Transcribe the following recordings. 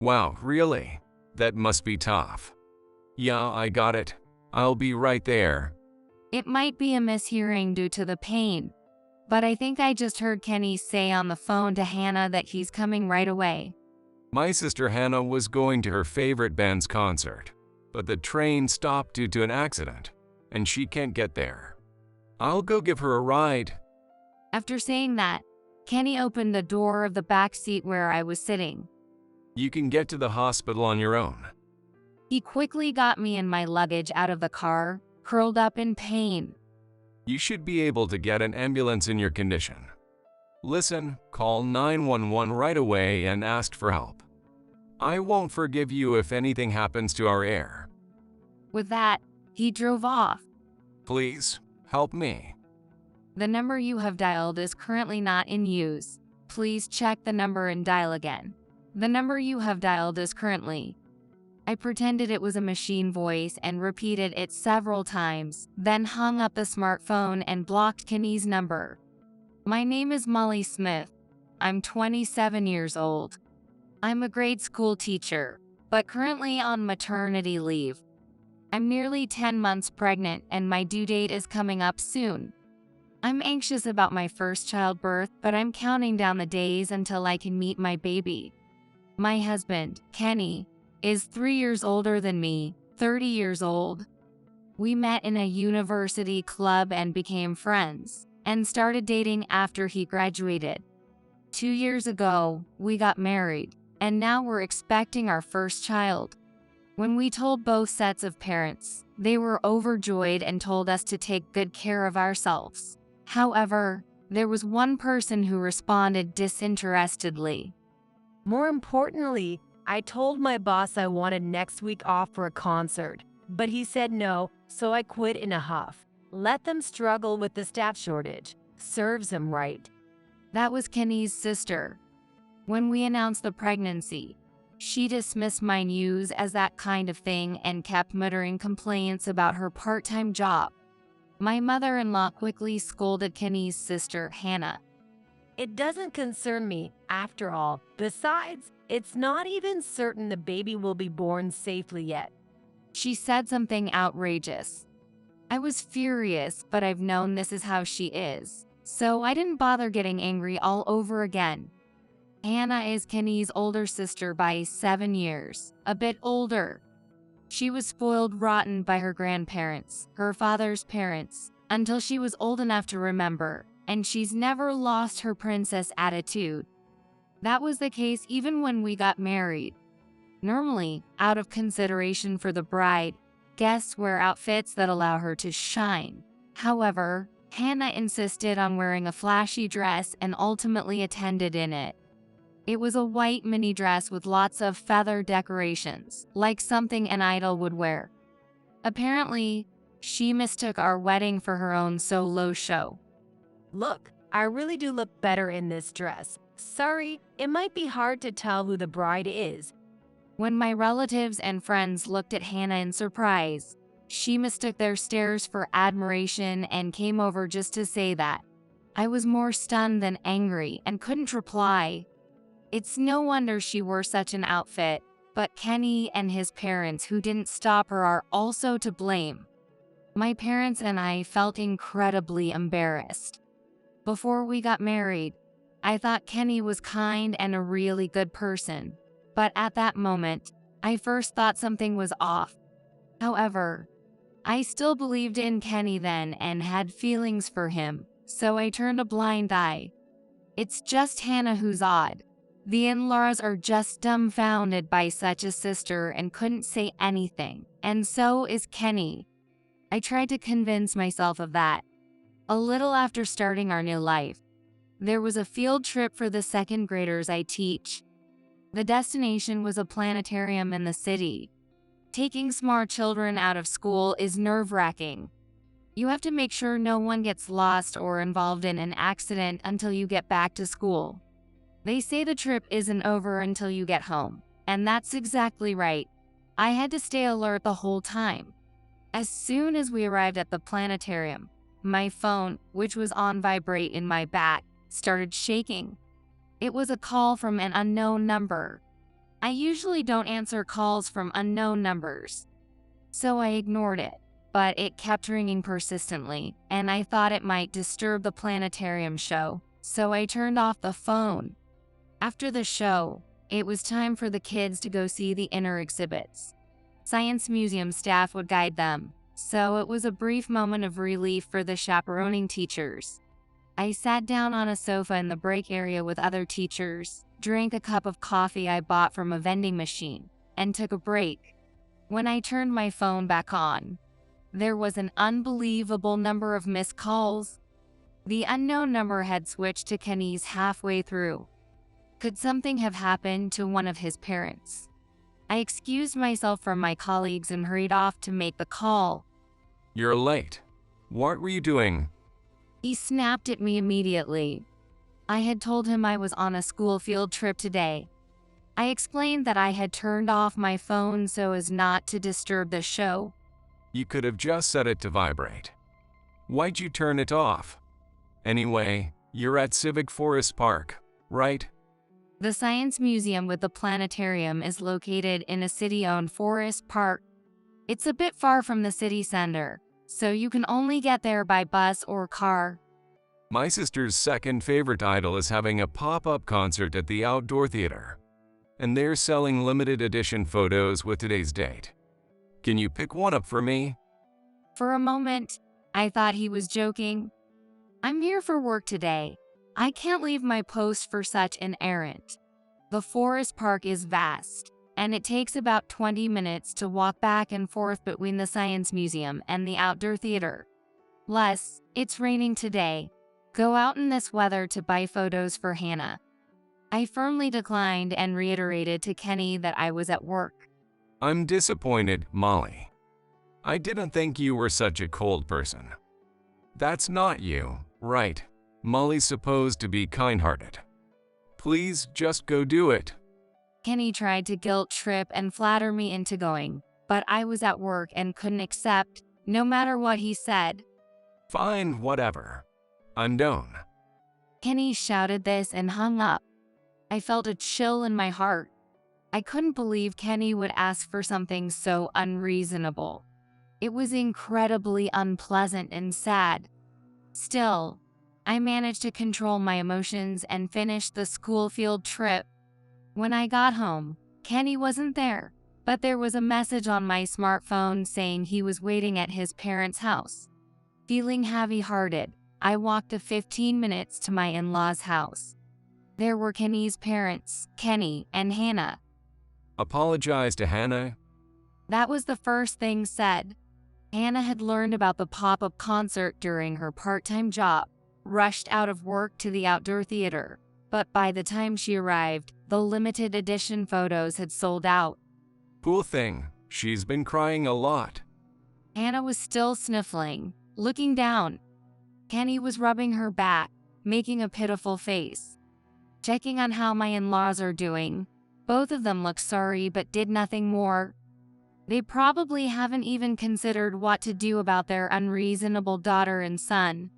Wow, really? That must be tough. Yeah, I got it. I'll be right there. It might be a mishearing due to the pain, but I think I just heard Kenny say on the phone to Hannah that he's coming right away. My sister Hannah was going to her favorite band's concert, but the train stopped due to an accident, and she can't get there. I'll go give her a ride. After saying that, Kenny opened the door of the back seat where I was sitting. You can get to the hospital on your own. He quickly got me and my luggage out of the car, curled up in pain. You should be able to get an ambulance in your condition. Listen, call 911 right away and ask for help. I won't forgive you if anything happens to our heir. With that, he drove off. Please, help me. The number you have dialed is currently not in use. Please check the number and dial again. The number you have dialed is currently. I pretended it was a machine voice and repeated it several times, then hung up the smartphone and blocked Kenny's number. My name is Molly Smith. I'm 27 years old. I'm a grade school teacher, but currently on maternity leave. I'm nearly 10 months pregnant and my due date is coming up soon. I'm anxious about my first childbirth, but I'm counting down the days until I can meet my baby. My husband, Kenny, is 3 years older than me, 30 years old. We met in a university club and became friends, and started dating after he graduated. 2 years ago, we got married, and now we're expecting our first child. When we told both sets of parents, they were overjoyed and told us to take good care of ourselves. However, there was one person who responded disinterestedly. More importantly, I told my boss I wanted next week off for a concert, but he said no, so I quit in a huff. Let them struggle with the staff shortage. Serves him right. That was Kenny's sister. When we announced the pregnancy, she dismissed my news as that kind of thing and kept muttering complaints about her part-time job. My mother-in-law quickly scolded Kenny's sister, Hannah. It doesn't concern me, after all. Besides, it's not even certain the baby will be born safely yet. She said something outrageous. I was furious, but I've known this is how she is, so I didn't bother getting angry all over again. Hannah is Kenny's older sister by 7 years, a bit older. She was spoiled rotten by her grandparents, her father's parents, until she was old enough to remember, and she's never lost her princess attitude. That was the case even when we got married. Normally, out of consideration for the bride, guests wear outfits that allow her to shine. However, Hannah insisted on wearing a flashy dress and ultimately attended in it. It was a white mini dress with lots of feather decorations, like something an idol would wear. Apparently, she mistook our wedding for her own solo show. Look, I really do look better in this dress. Sorry, it might be hard to tell who the bride is. When my relatives and friends looked at Hannah in surprise, she mistook their stares for admiration and came over just to say that. I was more stunned than angry and couldn't reply. It's no wonder she wore such an outfit, but Kenny and his parents who didn't stop her are also to blame. My parents and I felt incredibly embarrassed. Before we got married, I thought Kenny was kind and a really good person, but at that moment, I first thought something was off. However, I still believed in Kenny then and had feelings for him, so I turned a blind eye. It's just Hannah who's odd. The in-laws are just dumbfounded by such a sister and couldn't say anything, and so is Kenny. I tried to convince myself of that. A little after starting our new life, there was a field trip for the second graders I teach. The destination was a planetarium in the city. Taking smart children out of school is nerve-wracking. You have to make sure no one gets lost or involved in an accident until you get back to school. They say the trip isn't over until you get home, and that's exactly right. I had to stay alert the whole time. As soon as we arrived at the planetarium, my phone, which was on vibrate in my back, started shaking. It was a call from an unknown number. I usually don't answer calls from unknown numbers, so I ignored it, but it kept ringing persistently, and I thought it might disturb the planetarium show, so I turned off the phone. After the show, it was time for the kids to go see the inner exhibits. Science museum staff would guide them, so it was a brief moment of relief for the chaperoning teachers. I sat down on a sofa in the break area with other teachers, drank a cup of coffee I bought from a vending machine, and took a break. When I turned my phone back on, there was an unbelievable number of missed calls. The unknown number had switched to Kenny's halfway through. Could something have happened to one of his parents? I excused myself from my colleagues and hurried off to make the call. You're late. What were you doing? He snapped at me immediately. I had told him I was on a school field trip today. I explained that I had turned off my phone so as not to disturb the show. You could have just set it to vibrate. Why'd you turn it off? Anyway, you're at Civic Forest Park, right? The science museum with the planetarium is located in a city-owned forest park. It's a bit far from the city center, so you can only get there by bus or car. My sister's second favorite idol is having a pop-up concert at the outdoor theater, and they're selling limited edition photos with today's date. Can you pick one up for me? For a moment, I thought he was joking. I'm here for work today. I can't leave my post for such an errand. The forest park is vast, and it takes about 20 minutes to walk back and forth between the science museum and the outdoor theater. Plus, it's raining today. Go out in this weather to buy photos for Hannah. I firmly declined and reiterated to Kenny that I was at work. I'm disappointed, Molly. I didn't think you were such a cold person. That's not you, right? Molly's supposed to be kind-hearted. Please just go do it. Kenny tried to guilt trip and flatter me into going, but I was at work and couldn't accept, no matter what he said. Fine, whatever. I'm done. Kenny shouted this and hung up. I felt a chill in my heart. I couldn't believe Kenny would ask for something so unreasonable. It was incredibly unpleasant and sad. Still, I managed to control my emotions and finish the school field trip. When I got home, Kenny wasn't there, but there was a message on my smartphone saying he was waiting at his parents' house. Feeling heavy-hearted, I walked the 15 minutes to my in-laws' house. There were Kenny's parents, Kenny and Hannah. Apologize to Hannah. That was the first thing said. Hannah had learned about the pop-up concert during her part-time job, rushed out of work to the outdoor theater, but by the time she arrived, the limited edition photos had sold out. Poor thing, she's been crying a lot. Hannah was still sniffling, looking down. Kenny was rubbing her back, making a pitiful face. Checking on how my in-laws are doing. Both of them looked sorry but did nothing more. They probably haven't even considered what to do about their unreasonable daughter and son.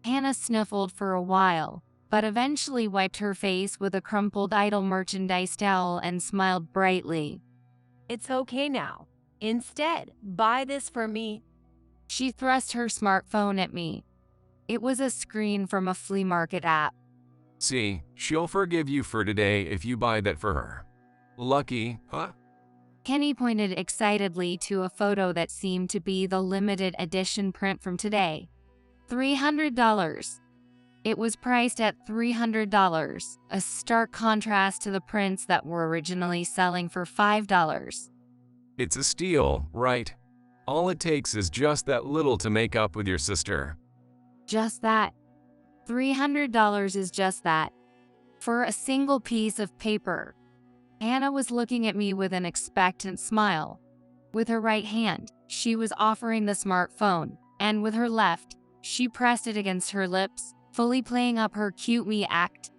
Hannah sniffled for a while, but eventually wiped her face with a crumpled idol merchandise towel and smiled brightly. It's okay now. Instead, buy this for me. She thrust her smartphone at me. It was a screen from a flea market app. See, she'll forgive you for today if you buy that for her. Lucky, huh? Kenny pointed excitedly to a photo that seemed to be the limited edition print from today. $300. It was priced at $300, a stark contrast to the prints that were originally selling for $5. It's a steal, right? All it takes is just that little to make up with your sister. Just that. $300 is just that. For a single piece of paper. Hannah was looking at me with an expectant smile. With her right hand, she was offering the smartphone, and with her left, she pressed it against her lips, fully playing up her cute me act.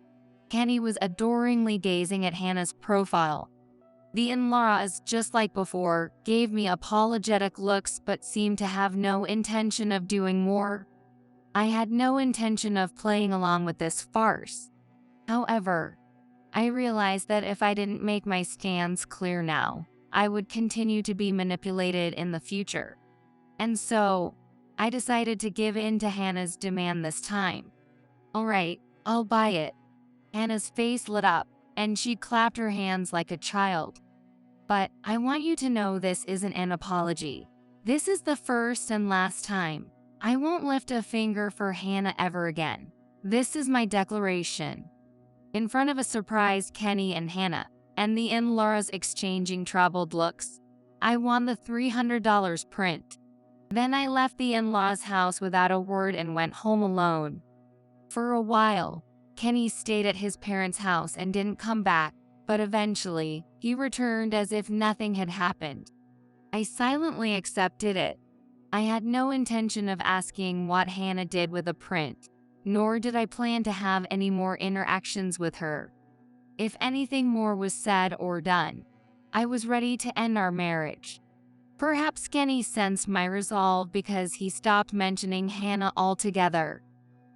Kenny was adoringly gazing at Hannah's profile. The in-laws, just like before, gave me apologetic looks but seemed to have no intention of doing more. I had no intention of playing along with this farce. However, I realized that if I didn't make my stance clear now, I would continue to be manipulated in the future. And so, I decided to give in to Hannah's demand this time. Alright, I'll buy it. Hannah's face lit up, and she clapped her hands like a child. But I want you to know this isn't an apology. This is the first and last time. I won't lift a finger for Hannah ever again. This is my declaration. In front of a surprised Kenny and Hannah, and the in-laws exchanging troubled looks, I won the $300 print. Then I left the in-laws' house without a word and went home alone. For a while, Kenny stayed at his parents' house and didn't come back, but eventually, he returned as if nothing had happened. I silently accepted it. I had no intention of asking what Hannah did with the print, nor did I plan to have any more interactions with her. If anything more was said or done, I was ready to end our marriage. Perhaps Kenny sensed my resolve because he stopped mentioning Hannah altogether.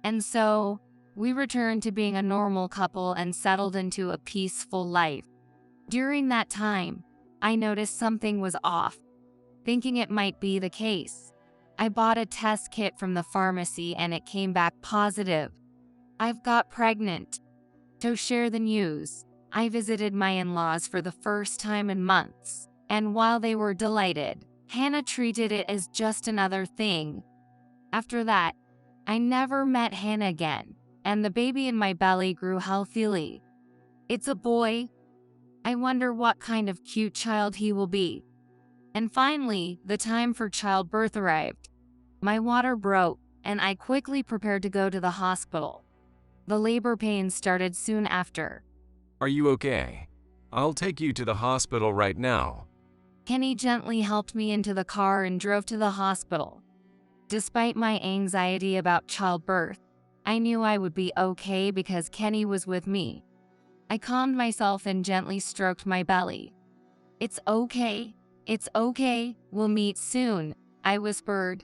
And so, we returned to being a normal couple and settled into a peaceful life. During that time, I noticed something was off. Thinking it might be the case, I bought a test kit from the pharmacy and it came back positive. I've got pregnant. To share the news, I visited my in-laws for the first time in months, and while they were delighted, Hannah treated it as just another thing. After that, I never met Hannah again, and the baby in my belly grew healthily. It's a boy. I wonder what kind of cute child he will be. And finally, the time for childbirth arrived. My water broke, and I quickly prepared to go to the hospital. The labor pains started soon after. Are you okay? I'll take you to the hospital right now. Kenny gently helped me into the car and drove to the hospital. Despite my anxiety about childbirth, I knew I would be okay because Kenny was with me. I calmed myself and gently stroked my belly. It's okay. It's okay. We'll meet soon, I whispered.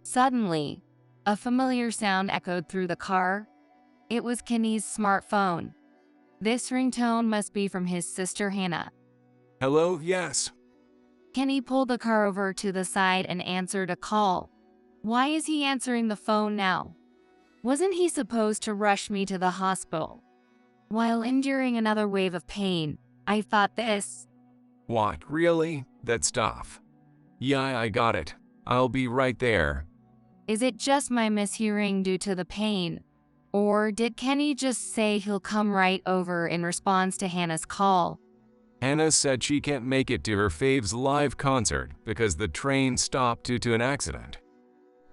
Suddenly, a familiar sound echoed through the car. It was Kenny's smartphone. This ringtone must be from his sister Hannah. Hello, yes. Kenny pulled the car over to the side and answered a call. Why is he answering the phone now? Wasn't he supposed to rush me to the hospital? While enduring another wave of pain, I thought this. What, really? That stuff? Yeah, I got it. I'll be right there. Is it just my mishearing due to the pain? Or did Kenny just say he'll come right over in response to Hannah's call? Hannah said she can't make it to her fave's live concert because the train stopped due to an accident.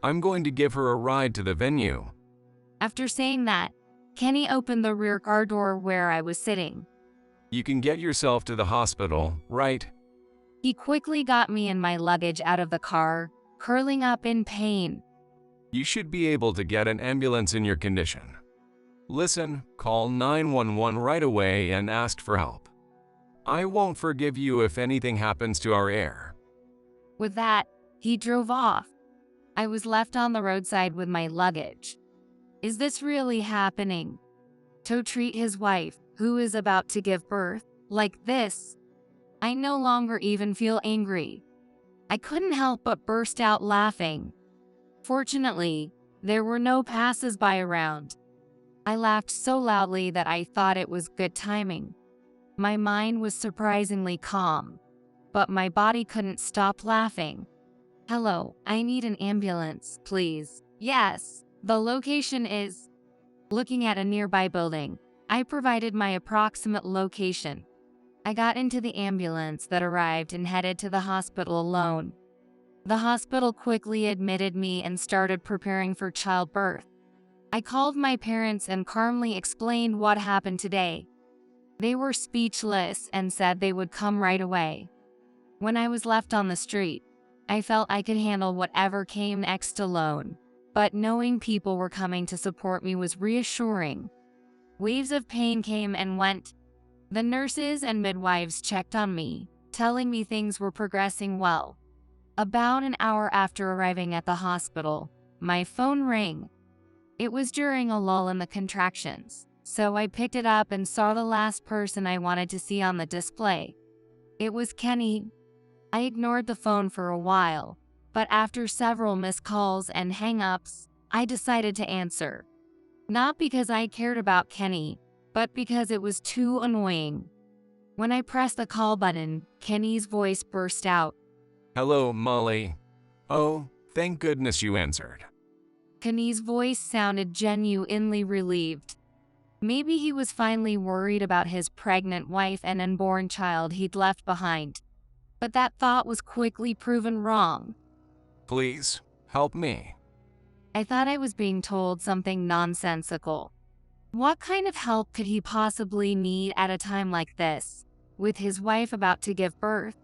I'm going to give her a ride to the venue. After saying that, Kenny opened the rear car door where I was sitting. You can get yourself to the hospital, right? He quickly got me and my luggage out of the car, curling up in pain. You should be able to get an ambulance in your condition. Listen, call 911 right away and ask for help. I won't forgive you if anything happens to our heir. With that, he drove off. I was left on the roadside with my luggage. Is this really happening? To treat his wife, who is about to give birth, like this? I no longer even feel angry. I couldn't help but burst out laughing. Fortunately, there were no passers-by around. I laughed so loudly that I thought it was good timing. My mind was surprisingly calm, but my body couldn't stop laughing. Hello, I need an ambulance, please. Yes, the location is... Looking at a nearby building, I provided my approximate location. I got into the ambulance that arrived and headed to the hospital alone. The hospital quickly admitted me and started preparing for childbirth. I called my parents and calmly explained what happened today. They were speechless and said they would come right away. When I was left on the street, I felt I could handle whatever came next alone, but knowing people were coming to support me was reassuring. Waves of pain came and went. The nurses and midwives checked on me, telling me things were progressing well. About an hour after arriving at the hospital, my phone rang. It was during a lull in the contractions, so I picked it up and saw the last person I wanted to see on the display. It was Kenny. I ignored the phone for a while, but after several missed calls and hang-ups, I decided to answer. Not because I cared about Kenny, but because it was too annoying. When I pressed the call button, Kenny's voice burst out. Hello, Molly. Oh, thank goodness you answered. Kenny's voice sounded genuinely relieved. Maybe he was finally worried about his pregnant wife and unborn child he'd left behind. But that thought was quickly proven wrong. Please, help me. I thought I was being told something nonsensical. What kind of help could he possibly need at a time like this, with his wife about to give birth?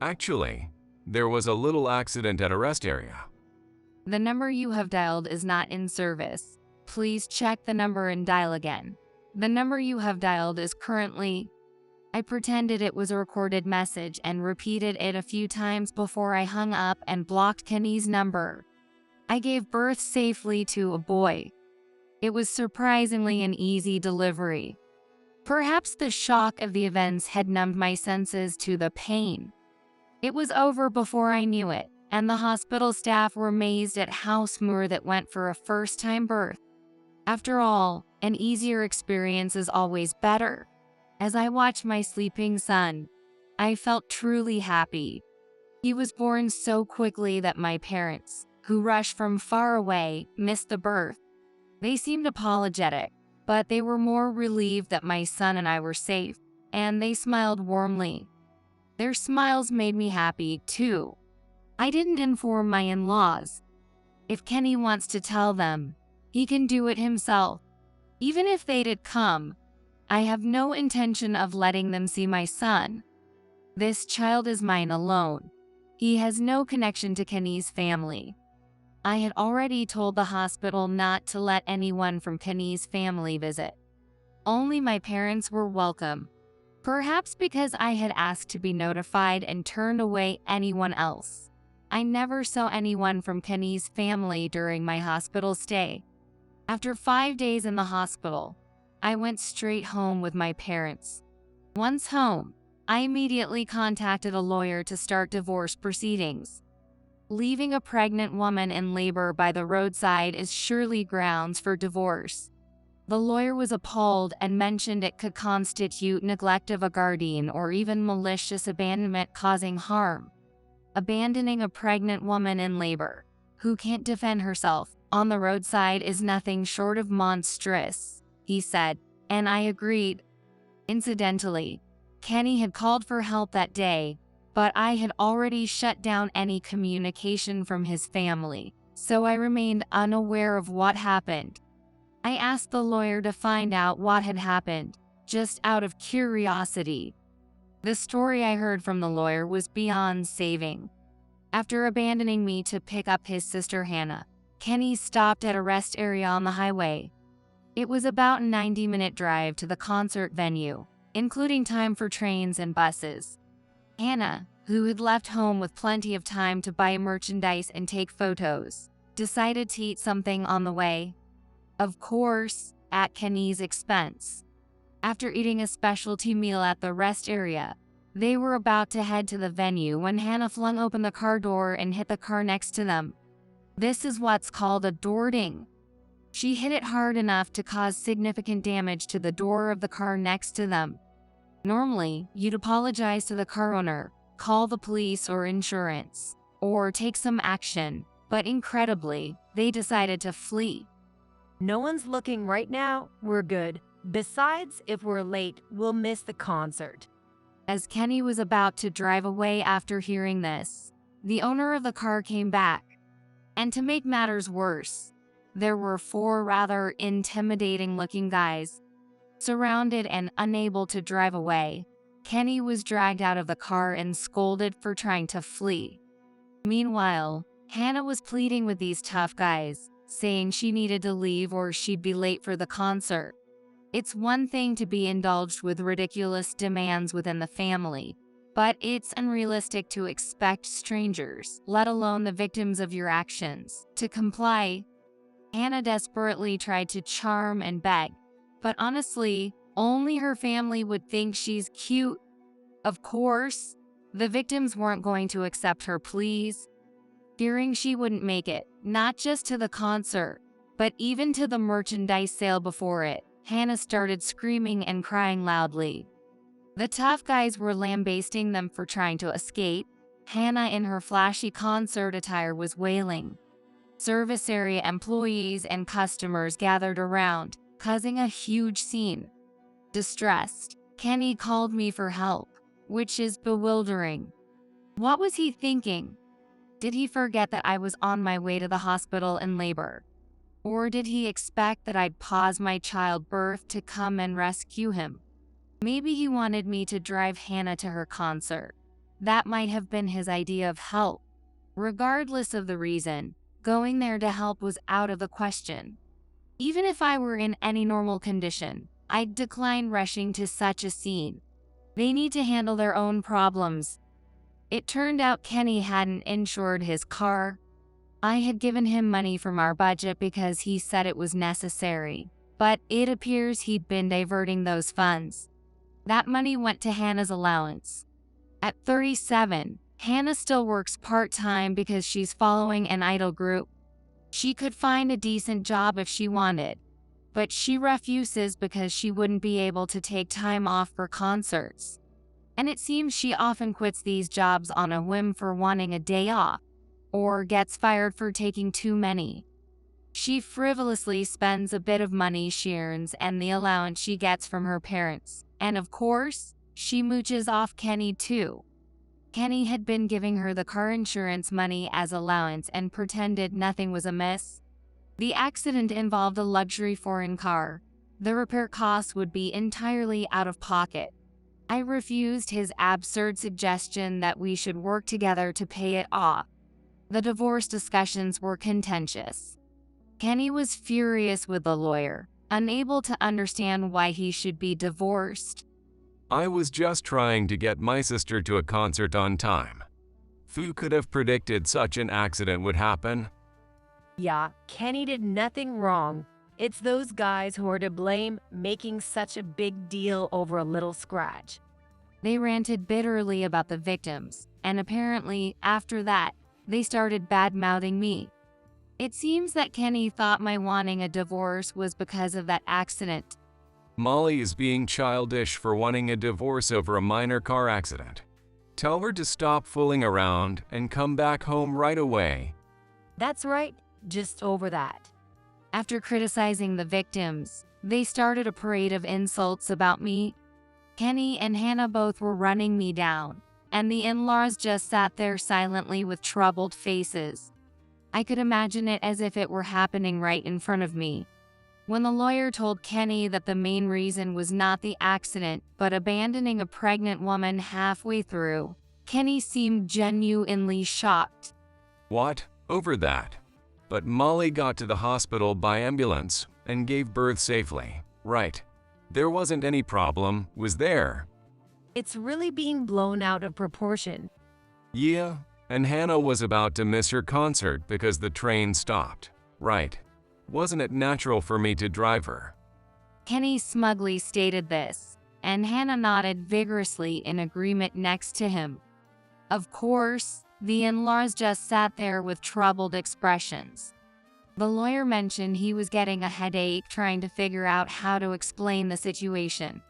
Actually, there was a little accident at a rest area. The number you have dialed is not in service. Please check the number and dial again. The number you have dialed is currently... I pretended it was a recorded message and repeated it a few times before I hung up and blocked Kenny's number. I gave birth safely to a boy. It was surprisingly an easy delivery. Perhaps the shock of the events had numbed my senses to the pain. It was over before I knew it, and the hospital staff were amazed at how smooth it went for a first-time birth. After all, an easier experience is always better. As I watched my sleeping son, I felt truly happy. He was born so quickly that my parents, who rushed from far away, missed the birth. They seemed apologetic, but they were more relieved that my son and I were safe, and they smiled warmly. Their smiles made me happy, too. I didn't inform my in-laws. If Kenny wants to tell them, he can do it himself. Even if they did come, I have no intention of letting them see my son. This child is mine alone. He has no connection to Kenny's family. I had already told the hospital not to let anyone from Kenny's family visit. Only my parents were welcome. Perhaps because I had asked to be notified and turned away anyone else. I never saw anyone from Kenny's family during my hospital stay. After 5 days in the hospital, I went straight home with my parents. Once home, I immediately contacted a lawyer to start divorce proceedings. Leaving a pregnant woman in labor by the roadside is surely grounds for divorce. The lawyer was appalled and mentioned it could constitute neglect of a guardian or even malicious abandonment causing harm. Abandoning a pregnant woman in labor, who can't defend herself, on the roadside is nothing short of monstrous, he said, and I agreed. Incidentally, Kenny had called for help that day, but I had already shut down any communication from his family, so I remained unaware of what happened. I asked the lawyer to find out what had happened, just out of curiosity. The story I heard from the lawyer was beyond saving. After abandoning me to pick up his sister Hannah, Kenny stopped at a rest area on the highway. It was about a 90-minute drive to the concert venue, including time for trains and buses. Hannah, who had left home with plenty of time to buy merchandise and take photos, decided to eat something on the way. Of course, at Kenny's expense. After eating a specialty meal at the rest area, they were about to head to the venue when Hannah flung open the car door and hit the car next to them. This is what's called a door ding. She hit it hard enough to cause significant damage to the door of the car next to them. Normally, you'd apologize to the car owner, call the police or insurance, or take some action, but incredibly, they decided to flee. No one's looking right now, we're good. Besides, if we're late, we'll miss the concert. As Kenny was about to drive away after hearing this, the owner of the car came back. And to make matters worse, there were 4 rather intimidating-looking guys. Surrounded and unable to drive away, Kenny was dragged out of the car and scolded for trying to flee. Meanwhile, Hannah was pleading with these tough guys, saying she needed to leave or she'd be late for the concert. It's one thing to be indulged with ridiculous demands within the family, but it's unrealistic to expect strangers, let alone the victims of your actions, to comply. Hannah desperately tried to charm and beg. But honestly, only her family would think she's cute. Of course, the victims weren't going to accept her pleas. Fearing she wouldn't make it, not just to the concert, but even to the merchandise sale before it, Hannah started screaming and crying loudly. The tough guys were lambasting them for trying to escape. Hannah, in her flashy concert attire, was wailing. Service area employees and customers gathered around, causing a huge scene. Distressed, Kenny called me for help, which is bewildering. What was he thinking? Did he forget that I was on my way to the hospital in labor? Or did he expect that I'd pause my childbirth to come and rescue him? Maybe he wanted me to drive Hannah to her concert. That might have been his idea of help. Regardless of the reason, going there to help was out of the question. Even if I were in any normal condition, I'd decline rushing to such a scene. They need to handle their own problems. It turned out Kenny hadn't insured his car. I had given him money from our budget because he said it was necessary, but it appears he'd been diverting those funds. That money went to Hannah's allowance. At 37, Hannah still works part-time because she's following an idol group. She could find a decent job if she wanted, but she refuses because she wouldn't be able to take time off for concerts. And it seems she often quits these jobs on a whim for wanting a day off, or gets fired for taking too many. She frivolously spends a bit of money she earns and the allowance she gets from her parents, and of course, she mooches off Kenny too. Kenny had been giving her the car insurance money as allowance and pretended nothing was amiss. The accident involved a luxury foreign car. The repair costs would be entirely out of pocket. I refused his absurd suggestion that we should work together to pay it off. The divorce discussions were contentious. Kenny was furious with the lawyer, unable to understand why he should be divorced. I was just trying to get my sister to a concert on time. Who could have predicted such an accident would happen? Yeah, Kenny did nothing wrong. It's those guys who are to blame, making such a big deal over a little scratch. They ranted bitterly about the victims, and apparently, after that, they started bad-mouthing me. It seems that Kenny thought my wanting a divorce was because of that accident. Molly is being childish for wanting a divorce over a minor car accident. Tell her to stop fooling around and come back home right away. That's right, just over that. After criticizing the victims, they started a parade of insults about me. Kenny and Hannah both were running me down, and the in-laws just sat there silently with troubled faces. I could imagine it as if it were happening right in front of me. When the lawyer told Kenny that the main reason was not the accident, but abandoning a pregnant woman halfway through, Kenny seemed genuinely shocked. What? Over that? But Molly got to the hospital by ambulance and gave birth safely, right? There wasn't any problem, was there? It's really being blown out of proportion. Yeah, and Hannah was about to miss her concert because the train stopped, right? Wasn't it natural for me to drive her? Kenny smugly stated this, and Hannah nodded vigorously in agreement next to him. Of course, the in-laws just sat there with troubled expressions. The lawyer mentioned he was getting a headache trying to figure out how to explain the situation.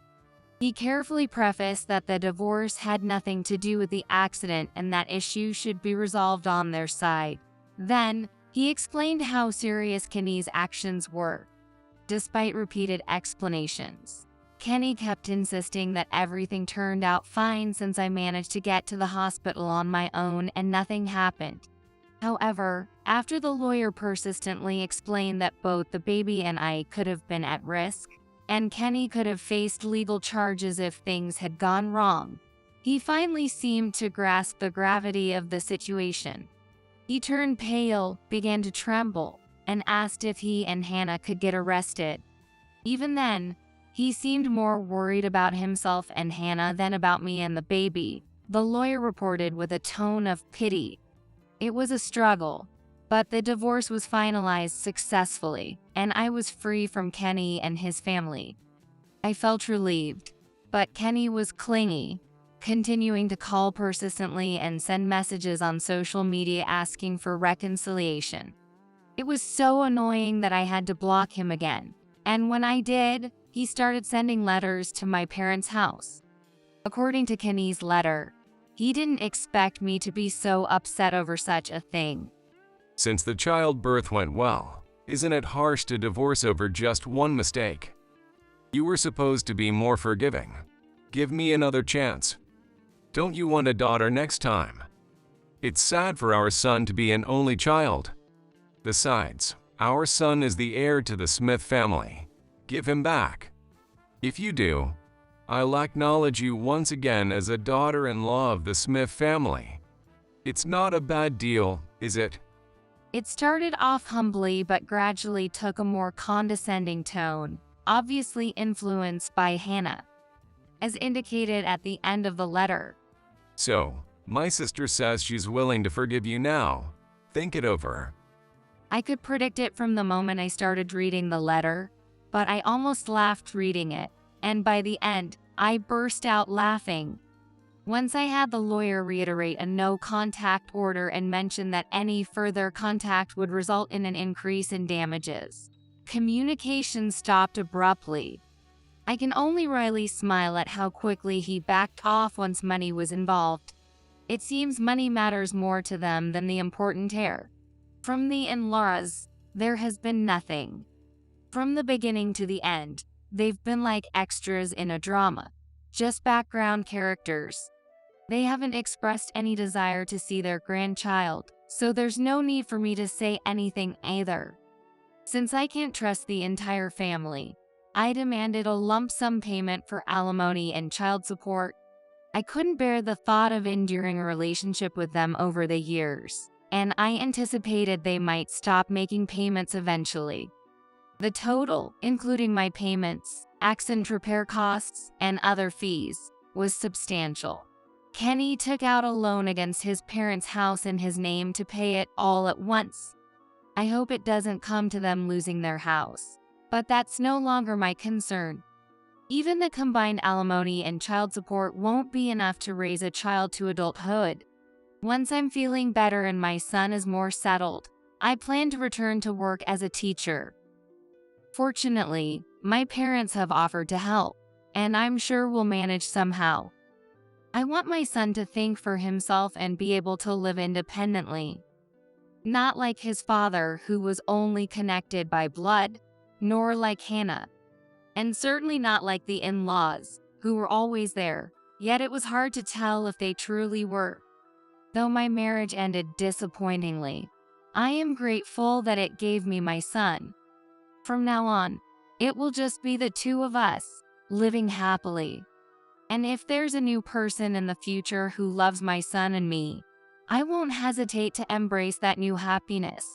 He carefully prefaced that the divorce had nothing to do with the accident and that issues should be resolved on their side. Then, he explained how serious Kenny's actions were. Despite repeated explanations, Kenny kept insisting that everything turned out fine since I managed to get to the hospital on my own and nothing happened. However, after the lawyer persistently explained that both the baby and I could have been at risk, and Kenny could have faced legal charges if things had gone wrong, he finally seemed to grasp the gravity of the situation. He turned pale, began to tremble, and asked if he and Hannah could get arrested. Even then, he seemed more worried about himself and Hannah than about me and the baby, the lawyer reported with a tone of pity. It was a struggle. But the divorce was finalized successfully, and I was free from Kenny and his family. I felt relieved, but Kenny was clingy, continuing to call persistently and send messages on social media asking for reconciliation. It was so annoying that I had to block him again, and when I did, he started sending letters to my parents' house. According to Kenny's letter, he didn't expect me to be so upset over such a thing. Since the childbirth went well, isn't it harsh to divorce over just one mistake? You were supposed to be more forgiving. Give me another chance. Don't you want a daughter next time? It's sad for our son to be an only child. Besides, our son is the heir to the Smith family. Give him back. If you do, I'll acknowledge you once again as a daughter-in-law of the Smith family. It's not a bad deal, is it? It started off humbly but gradually took a more condescending tone, obviously influenced by Hannah, as indicated at the end of the letter. So, my sister says she's willing to forgive you now. Think it over. I could predict it from the moment I started reading the letter, but I almost laughed reading it, and by the end, I burst out laughing. Once I had the lawyer reiterate a no-contact order and mention that any further contact would result in an increase in damages, communication stopped abruptly. I can only wryly smile at how quickly he backed off once money was involved. It seems money matters more to them than the important heir. From the in-laws, there has been nothing. From the beginning to the end, they've been like extras in a drama, just background characters. They haven't expressed any desire to see their grandchild, so there's no need for me to say anything either. Since I can't trust the entire family, I demanded a lump sum payment for alimony and child support. I couldn't bear the thought of enduring a relationship with them over the years, and I anticipated they might stop making payments eventually. The total, including my payments, accident repair costs, and other fees, was substantial. Kenny took out a loan against his parents' house in his name to pay it all at once. I hope it doesn't come to them losing their house, but that's no longer my concern. Even the combined alimony and child support won't be enough to raise a child to adulthood. Once I'm feeling better and my son is more settled, I plan to return to work as a teacher. Fortunately, my parents have offered to help, and I'm sure we'll manage somehow. I want my son to think for himself and be able to live independently. Not like his father, who was only connected by blood, nor like Hannah. And certainly not like the in-laws, who were always there, yet it was hard to tell if they truly were. Though my marriage ended disappointingly, I am grateful that it gave me my son. From now on, it will just be the two of us, living happily. And if there's a new person in the future who loves my son and me, I won't hesitate to embrace that new happiness.